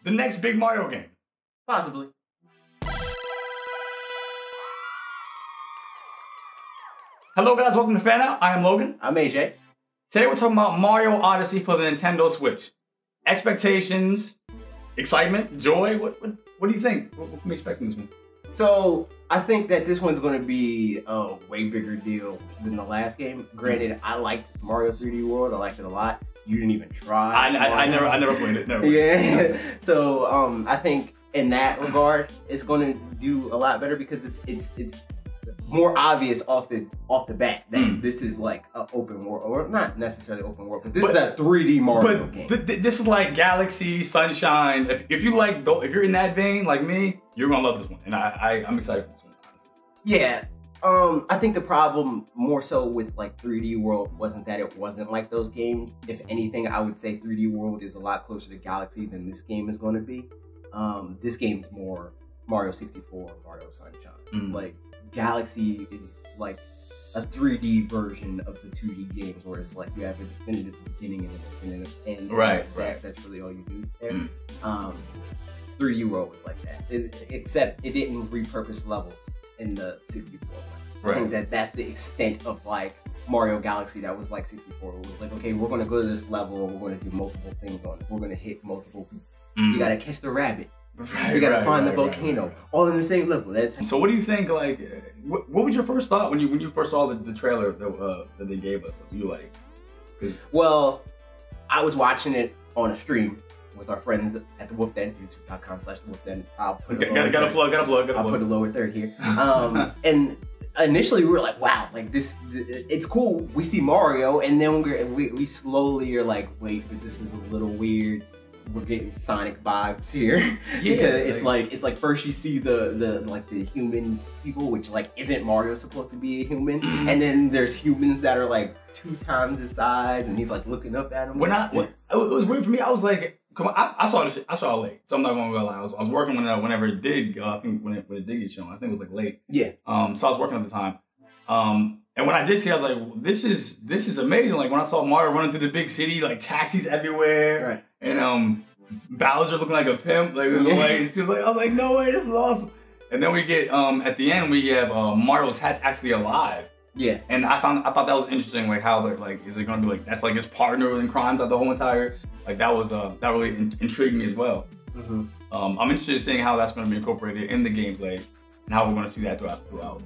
the next big Mario game? Possibly. Hello guys, welcome to Fan Out. I am Logan. I'm AJ. Today we're talking about Mario Odyssey for the Nintendo Switch. Expectations, excitement, joy. What do you think? What can we expect from this one? So I think that this one's going to be a way bigger deal than the last game. Granted, I liked Mario 3D World. I liked it a lot. You didn't even try. I never played it. Never. Yeah. So I think in that regard, it's going to do a lot better because it's more obvious off the bat that this is like an open world, or not necessarily open world, but this is a 3D Mario game. This is like Galaxy, Sunshine. If you like, if you're in that vein like me, you're gonna love this one, and I'm excited for this one. Honestly. Yeah. I think the problem more so with like 3D World wasn't that it wasn't like those games. If anything, I would say 3D World is a lot closer to Galaxy than this game is going to be. This game's more Mario 64, Mario Sunshine. Like Galaxy is like a 3D version of the 2D games, where it's like you have a definitive beginning and a definitive end. Right. That's really all you do there. 3D World was like that, except it didn't repurpose levels in the 64 one. I think that's the extent of like Mario Galaxy that was like 64. It was like, okay, we're gonna go to this level and we're gonna do multiple things on it. We're gonna hit multiple beats. You gotta catch the rabbit. You gotta find the volcano. All in the same level. So what do you think, like, what was your first thought when you first saw the trailer that they gave us? You like? Well, I was watching it on a stream with our friends at the Wolf Den, youtube.com/Wolf Den. I'll put gotta plug. I'll put a lower third here. And initially we were like, wow, like this, it's cool. We see Mario, and then we slowly are like, wait, but this is a little weird. We're getting Sonic vibes here. Because it's like first you see the human people, which like isn't Mario supposed to be a human, and then there's humans that are like 2 times his size, and he's like looking up at him. It was weird for me. I was like, come on, I saw this shit. I saw it late, so I'm not gonna lie. I was working whenever it did. I think when it did get shown, I think it was like late. Yeah. So I was working at the time. And when I did see it, I was like, well, this is amazing. Like when I saw Mario running through the big city, like taxis everywhere, and Bowser looking like a pimp, like the way it was like, I was like, no way, this is awesome. And then we get at the end we have Mario's hat's actually alive. Yeah. And I thought that was interesting, like how they're like, is it gonna be like that's like his partner in crime throughout the whole entire, like that was that really intrigued me as well. I'm interested in seeing how that's gonna be incorporated in the gameplay and how we're gonna see that throughout.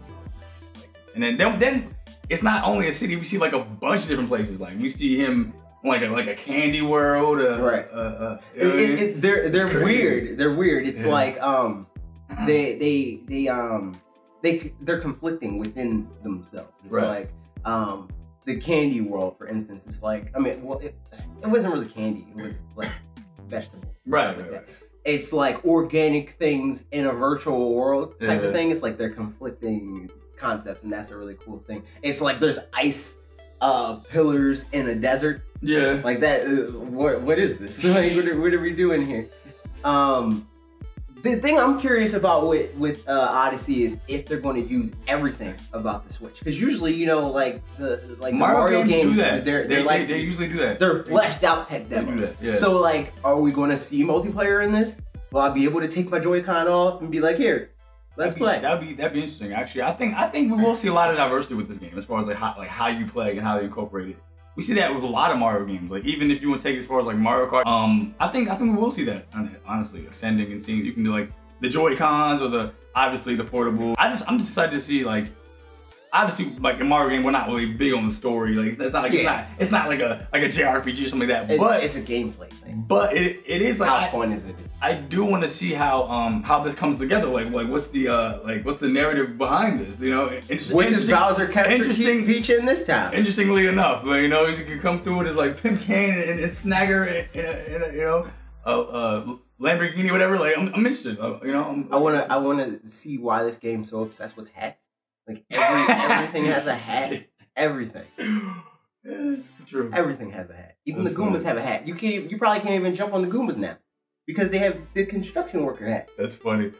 And then it's not only a city, we see like a bunch of different places. Like we see him like a candy world. They're weird. They're weird. It's like they're conflicting within themselves. It's like the candy world, for instance. It's like, I mean, well, it wasn't really candy. It was like vegetable. Right. It's like organic things in a virtual world type of thing. It's like they're conflicting concepts, and that's a really cool thing. It's like there's ice pillars in a desert. Yeah. Like that. What is this? Like, what are we doing here? The thing I'm curious about with Odyssey is if they're going to use everything about the Switch, because usually, you know, like the Mario games, they usually do that. They're fleshed out tech demos. So like, are we going to see multiplayer in this? Will I be able to take my Joy-Con off and be like, here, let's play? That'd be interesting. Actually, I think we will see a lot of diversity with this game as far as like how you play and how they incorporate it. We see that with a lot of Mario games. Like even if you want to take it as far as like Mario Kart, I think we will see that honestly, ascending and seeing you can do like the Joy-Cons or obviously the portable. I'm just excited to see like. Obviously, like in Mario game, we're not really big on the story. Like it's not like it's not like a JRPG or something like that. But it's a gameplay thing. But it is like how fun is it? I do want to see how this comes together. Like what's the narrative behind this? You know, what does Bowser capture Peach in this town? Interestingly enough, like, you know, he can come through with his like pimp cane and snagger in a Lamborghini, whatever. Like I'm interested. You know, I wanna see why this game's so obsessed with hats. Like everything has a hat. Everything. It's true. Everything has a hat. Even the Goombas have a hat. You probably can't even jump on the Goombas now because they have the construction worker hat. That's funny.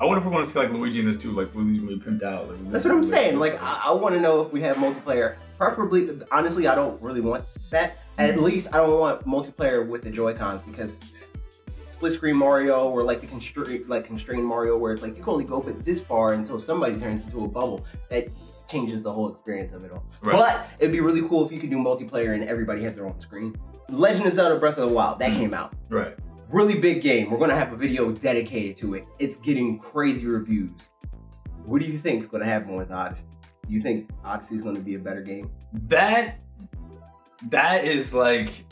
I wonder if we're going to see like Luigi in this too, like Luigi when we pimped out. Like, that's what I'm saying. Like I want to know if we have multiplayer. Preferably, honestly, I don't really want that. At least I don't want multiplayer with the Joy-Cons because split screen Mario or like the constrained Mario where it's like you can only go but this far until somebody turns into a bubble. That changes the whole experience of it all. Right. But it'd be really cool if you could do multiplayer and everybody has their own screen. Legend of Zelda Breath of the Wild, that came out. Right. Really big game. We're gonna have a video dedicated to it. It's getting crazy reviews. What do you think is gonna happen with Odyssey? Do you think Odyssey is gonna be a better game? That is like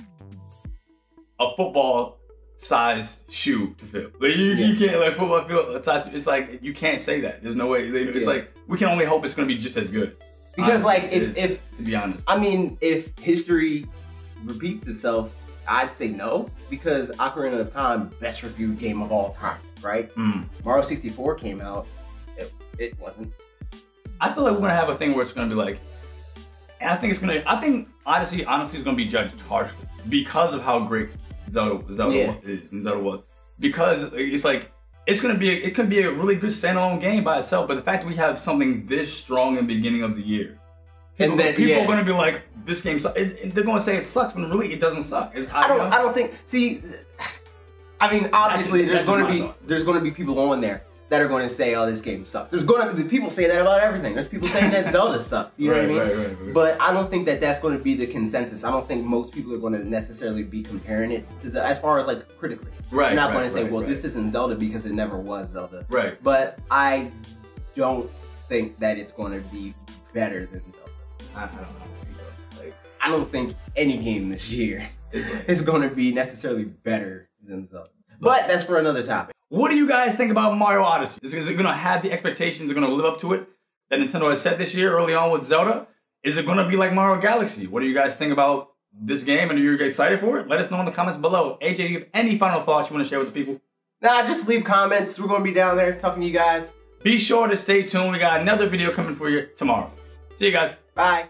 a football-sized shoe to fill. Like you can't like football field size. It's like you can't say that. There's no way. It's like we can only hope it's gonna be just as good. Because like if to be honest, I mean if history repeats itself, I'd say no, because Ocarina of Time, best reviewed game of all time, right? Mario 64 came out, it wasn't. I feel like we're gonna have a thing where it's gonna be like, and I think Odyssey honestly is gonna be judged harshly because of how great Zelda is and Zelda was. Because it's like, it could be a really good standalone game by itself, but the fact that we have something this strong in the beginning of the year, people are gonna be like, this game sucks. They're gonna say it sucks, when really it doesn't suck. I don't think. See, I mean, obviously there's gonna be people on there that are going to say, "Oh, this game sucks." There's going to be people say that about everything. There's people saying that Zelda sucks. You know what I mean? Right. But I don't think that that's going to be the consensus. I don't think most people are going to necessarily be comparing it as far as like critically. They're not going to say, "Well, this isn't Zelda because it never was Zelda." Right. But I don't think that it's going to be better than Zelda. I don't know. Like, I don't think any game this year is going to be necessarily better than Zelda. But that's for another topic. What do you guys think about Mario Odyssey? Is it going to have the expectations? Is it going to live up to it that Nintendo has set this year early on with Zelda? Is it going to be like Mario Galaxy? What do you guys think about this game, and are you excited for it? Let us know in the comments below. AJ, do you have any final thoughts you want to share with the people? Nah, just leave comments. We're going to be down there talking to you guys. Be sure to stay tuned. We got another video coming for you tomorrow. See you guys. Bye.